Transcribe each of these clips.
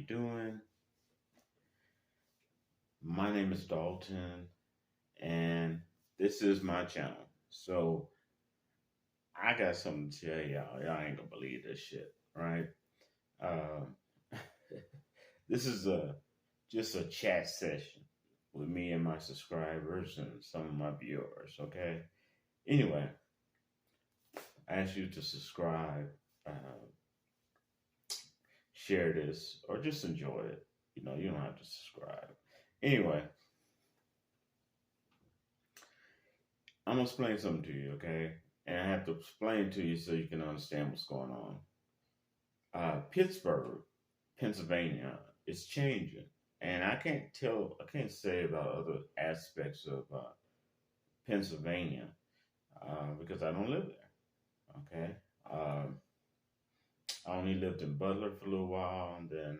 doing? My name is Dalton, and this is my channel. So I got something to tell y'all. Y'all ain't gonna believe this shit, right? Um, this is a just a chat session with me and my subscribers and some of my viewers. Okay. Anyway, I ask you to subscribe, share this, or just enjoy it. You don't have to subscribe. Anyway, I'm gonna explain something to you, okay? And I have to explain to you so you can understand what's going on. Pittsburgh, Pennsylvania, is changing, and I can't say about other aspects of Pennsylvania because I don't live there. Okay, um, I only lived in Butler for a little while, and then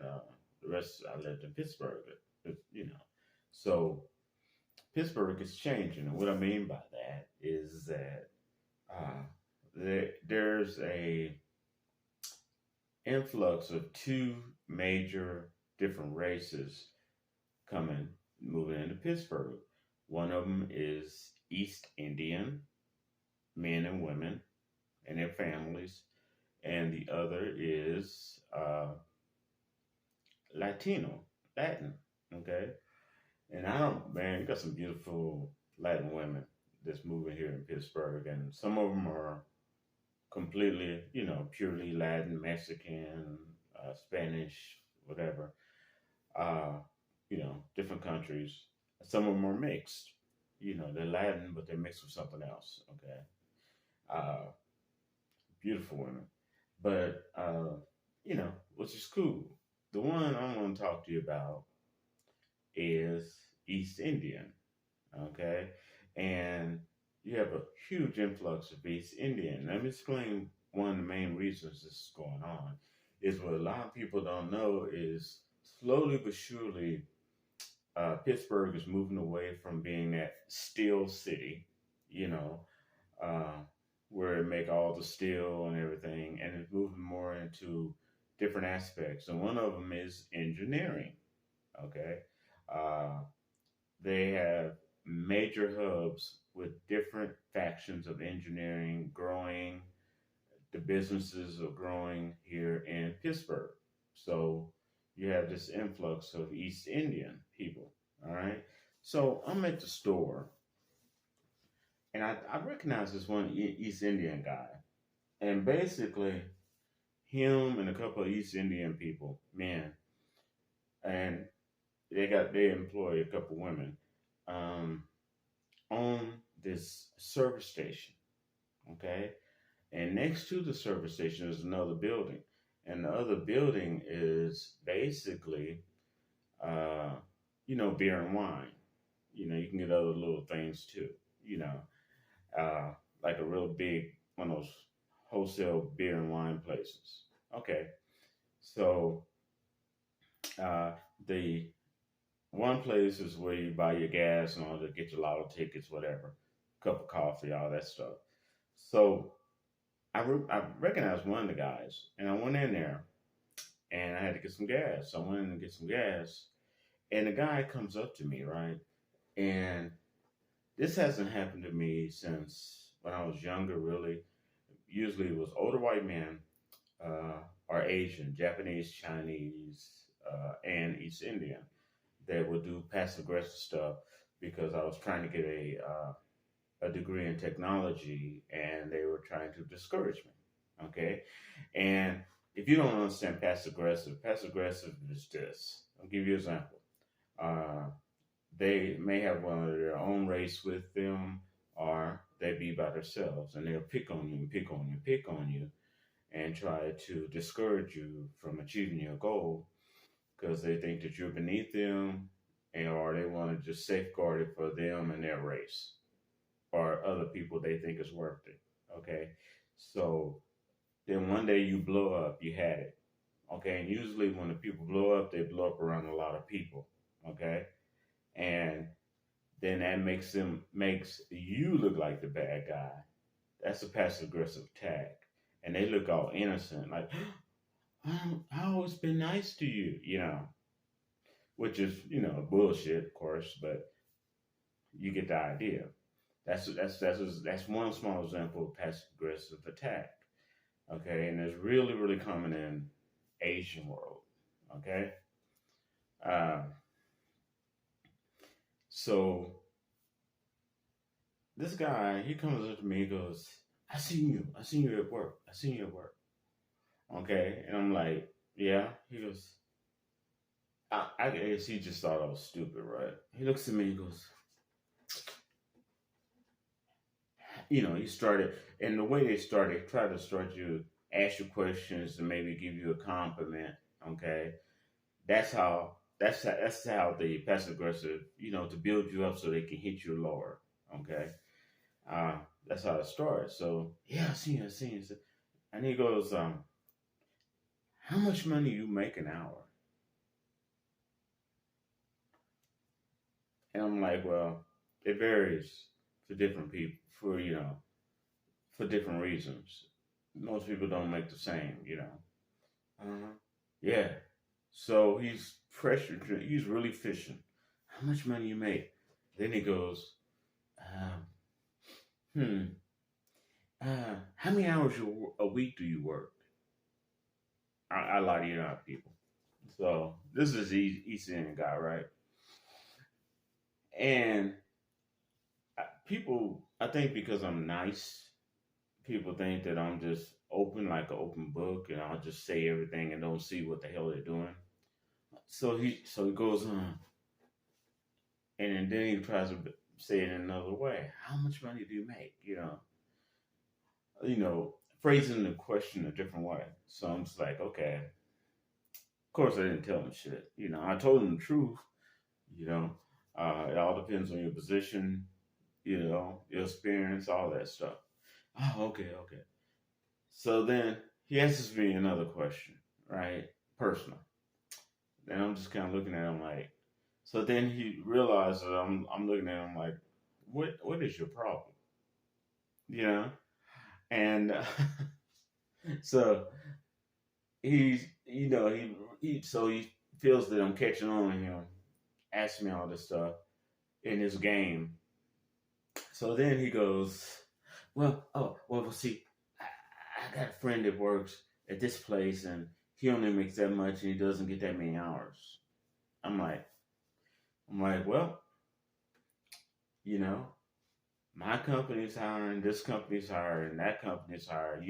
the rest I lived in Pittsburgh. So Pittsburgh is changing, and what I mean by that is that uh, there's a influx of two major different races moving into Pittsburgh. One of them is East Indian men and women and their families, and the other is Latin. Okay, and I don't, man, you got some beautiful Latin women that's moving here in Pittsburgh, and some of them are completely, purely Latin, Mexican, Spanish, whatever, uh, different countries. Some of them are mixed. They're Latin, but they're mixed with something else. Okay. Uh, Beautiful women. But, which is cool. The one I want to talk to you about is East Indian. Okay. And you have a huge influx of East Indian. Let me explain one of the main reasons this is going on. Is what a lot of people don't know is slowly but surely, Pittsburgh is moving away from being that steel city, you know, uh, where it make all the steel and everything, and it's moving more into different aspects. And one of them is engineering. Okay, uh, they have major hubs with different factions of engineering growing. The businesses are growing here in Pittsburgh. So you have this influx of East Indian people. All right. So I'm at the store and I recognize this one East Indian guy. And basically, him and a couple of East Indian people, men, and they employ a couple women um, on this service station. Okay. And next to the service station is another building. And the other building is basically, uh, beer and wine. You can get other little things too, you know, uh, like a real big one of those wholesale beer and wine places. Okay. So uh, the one place is where you buy your gas and all that, get your lotto tickets, whatever, cup of coffee, all that stuff. So I recognized one of the guys, and I went in there, and I had to get some gas. So I went in and get some gas, and the guy comes up to me, right? And this hasn't happened to me since when I was younger, really. Usually it was older white men uh, or Asian, Japanese, Chinese, and East Indian that would do passive aggressive stuff because I was trying to get a degree in technology and they were trying to discourage me. Okay. And if you don't understand passive aggressive is this. I'll give you an example. Uh, they may have one of their own race with them or they be by themselves and they'll pick on you and pick on you, pick on you and try to discourage you from achieving your goal because they think that you're beneath them and or they want to just safeguard it for them and their race or other people they think is worth it. Okay. So then one day you blow up, you had it. Okay. And usually when the people blow up, they blow up around a lot of people. Okay. And then that makes you look like the bad guy. That's a passive aggressive attack. And they look all innocent, like, I always been nice to you, which is, bullshit, of course, but you get the idea. That's one small example of passive aggressive attack. Okay, and it's really, really common in Asian world. Okay, uh, so this guy, he comes up to me, he goes, I seen you at work, I seen you at work. Okay, and I'm like, yeah. He goes, I guess he just thought I was stupid, right? He looks at me and goes, he started, and the way they started, try to start you, ask you questions, and maybe give you a compliment. Okay, that's how the passive aggressive, to build you up so they can hit you lower. Okay, uh, that's how it starts. So yeah, I seen you. And he goes, how much money you make an hour? And I'm like, well, it varies for different people, for different reasons. Most people don't make the same. Uh-huh. Yeah. So he's pressured. He's really fishing. How much money you make? Then he goes, um, hmm, how many hours a week do you work? I lie to you not, people. So this is the East Indian guy, right? And people, I think because I'm nice, people think that I'm just open like an open book, and I'll just say everything and don't see what the hell they're doing. So he goes on, and then he tries to say it in another way. How much money do you make? Phrasing the question a different way. So I'm just like, okay. Of course, I didn't tell him shit. I told him the truth. You know, it all depends on your position. Your experience, all that stuff. Oh, okay, okay. So then he asks me another question, right? Personal. And I'm just kind of looking at him like. So then he realizes I'm looking at him like, what is your problem? You know, and so he's he feels that I'm catching on to him, asking me all this stuff in his game. So then he goes, well, see, I got a friend that works at this place, and he only makes that much, and he doesn't get that many hours. I'm like, well, you know, my company's hiring, this company's hiring, that company's hiring,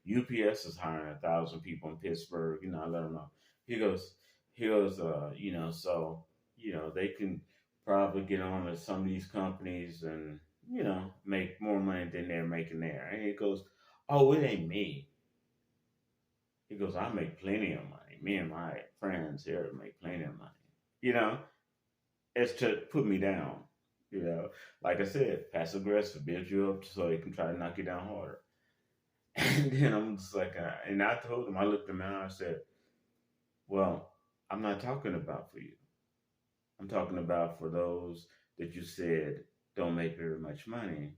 UPS is hiring 1,000 people in Pittsburgh. I let him know. He goes, so they can probably get on to some of these companies and make more money than they're making there. And he goes, oh, it ain't me. He goes, I make plenty of money. Me and my friends here make plenty of money. You know, it's to put me down. Like I said, passive aggressive builds you up so they can try to knock you down harder. And then I'm just like, and I told him, I looked him out, I said, well, I'm not talking about for you. I'm talking about for those that you said don't make very much money.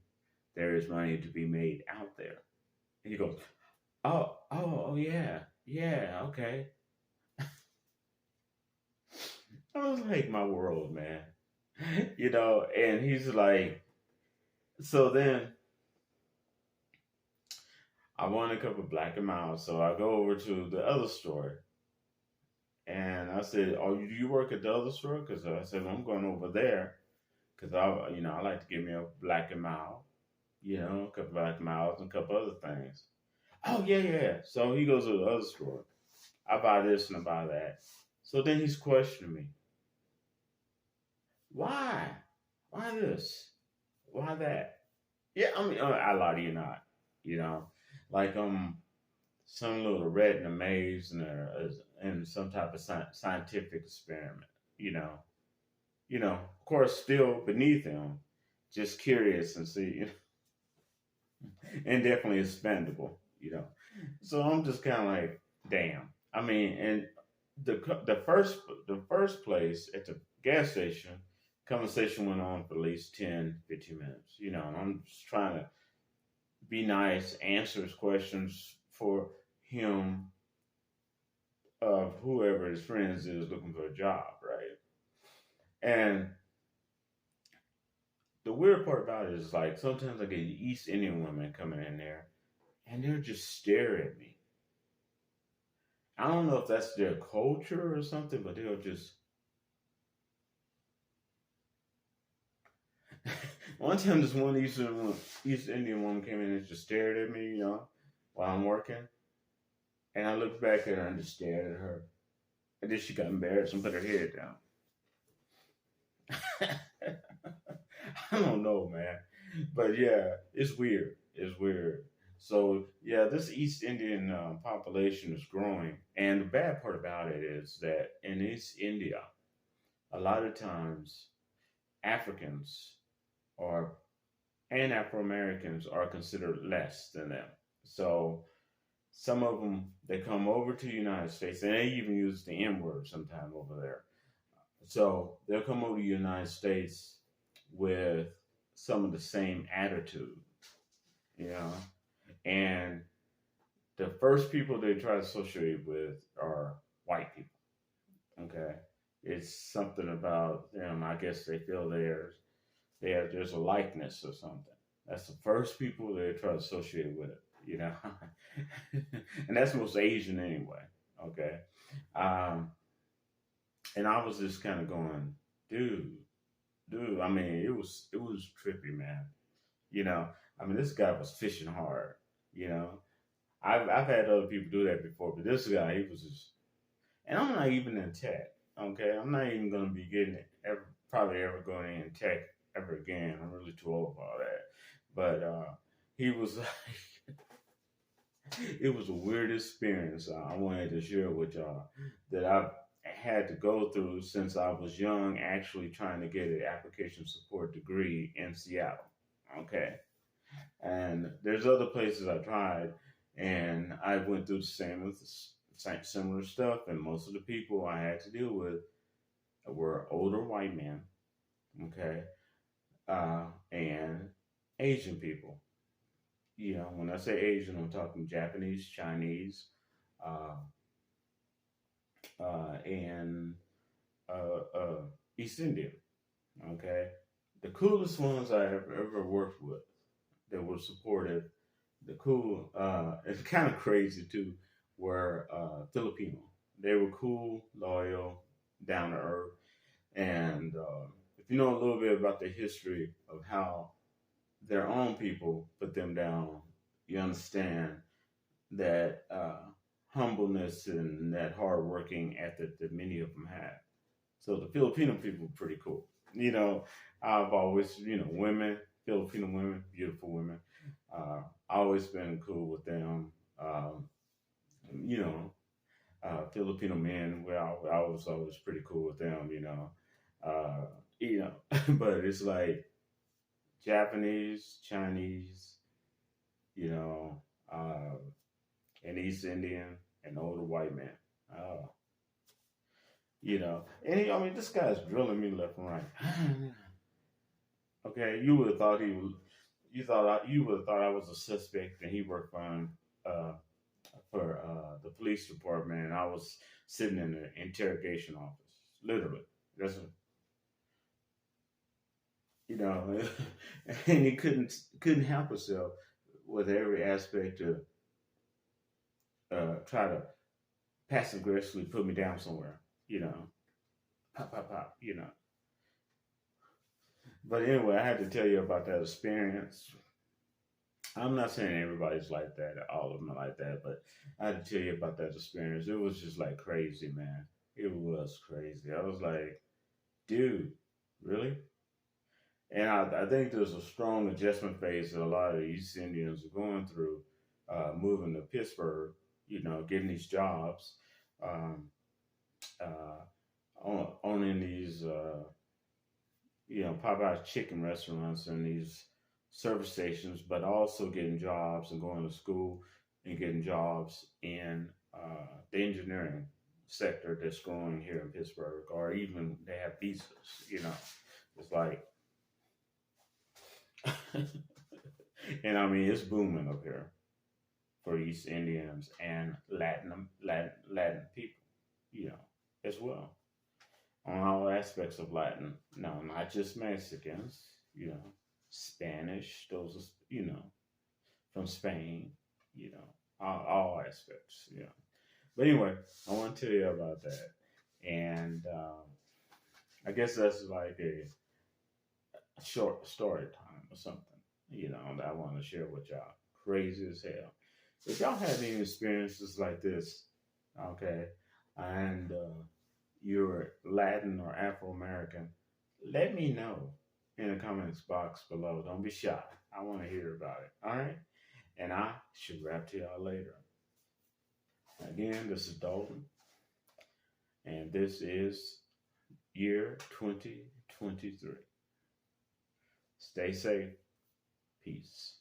There is money to be made out there. And he goes, oh, yeah, yeah, okay. I was like, my world, man. And he's like, so then I want a cup of black and mild. So I go over to the other store and I said, oh, do you work at the other store? Because I said, well, I'm going over there because I like to give me a black and mild, a couple of black and milds and a couple other things. Oh, yeah, yeah. So he goes to the other store. I buy this and I buy that. So then he's questioning me. Why? Why this? Why that? Yeah, I mean, I lie to you not. You know, like some little rat in a maze and some type of scientific experiment. Of course, still beneath him, just curious and see, and definitely expandable. So I'm just kind of like, damn. I mean, and the first place at the gas station, conversation went on for at least 10, 15 minutes. And I'm just trying to be nice, answer his questions for him, of whoever his friends is looking for a job, right? And the weird part about it is like sometimes I get East Indian women coming in there and they'll just stare at me. I don't know if that's their culture or something, but they'll just. One time, this one East Indian woman came in and just stared at me, while I'm working. And I looked back at her and just stared at her. And then she got embarrassed and put her head down. I don't know, man. But yeah, it's weird. It's weird. So yeah, this East Indian population is growing, and the bad part about it is that in East India, a lot of times Africans are and Afro Americans are considered less than them. So some of them they come over to the United States, and they even use the N word sometime over there. So they'll come over to the United States with some of the same attitude, you know. And the first people they try to associate with are white people. Okay, it's something about them. I guess they feel there's a likeness or something. That's the first people they try to associate with it. And that's most Asian anyway. Okay, um, and I was just kind of going, dude, dude. I mean, it was trippy, man. You know, I mean, this guy was fishing hard. You know, I've had other people do that before, but this guy, he was just, and I'm not even in tech. Okay, I'm not even gonna be getting it ever, probably ever going in tech ever again. I'm really too old for all that. But he was, it was a weird experience. I wanted to share with y'all that I've had to go through since I was young, actually trying to get an application support degree in Seattle. Okay, and there's other places I tried, and I went through the same similar stuff. And most of the people I had to deal with were older white men, okay, and Asian people. When I say Asian, I'm talking Japanese, Chinese, uh, and uh, East Indian. Okay, the coolest ones I have ever worked with that were supportive. The cool, it's kind of crazy too, were Filipino. They were cool, loyal, down to earth, and if you know a little bit about the history of how their own people put them down, you understand that humbleness and that hardworking ethic that many of them had. So the Filipino people were pretty cool. I've always, women, Filipino women, beautiful women. Always been cool with them. You know, Filipino men, I was always pretty cool with them. Uh, but it's like Japanese, Chinese, you know, uh, and East Indian and older white man. Uh, and I mean, this guy's drilling me left and right. Okay, you would have thought he was. You would have thought I was a suspect, and he worked uh, for the police department, and I was sitting in the interrogation office, literally. That's you know, and he couldn't help himself with every aspect to try to passive aggressively put me down somewhere. Pop, pop, pop. But anyway, I had to tell you about that experience. I'm not saying everybody's like that, all of them are like that, but I had to tell you about that experience. It was just like crazy, man. It was crazy. I was like, dude, really? And I think there's a strong adjustment phase that a lot of East Indians are going through, moving to Pittsburgh, getting these jobs, um, owning these, Popeye's chicken restaurants and these service stations, but also getting jobs and going to school and getting jobs in the engineering sector that's growing here in Pittsburgh, or even they have visas. It's like, and I mean, it's booming up here for East Indians and Latin people. as well on all aspects of Latin. No, not just Mexicans, Spanish, those are, from Spain, all aspects. But anyway, I want to tell you about that. And I guess that's like a short story time or something, that I want to share with y'all. Crazy as hell. If y'all have any experiences like this, okay, and you're Latin or Afro American, let me know in the comments box below. Don't be shy. I want to hear about it. All right? And I should rap to y'all later. Again, this is Dalton, and this is year 2023. Stay safe. Peace.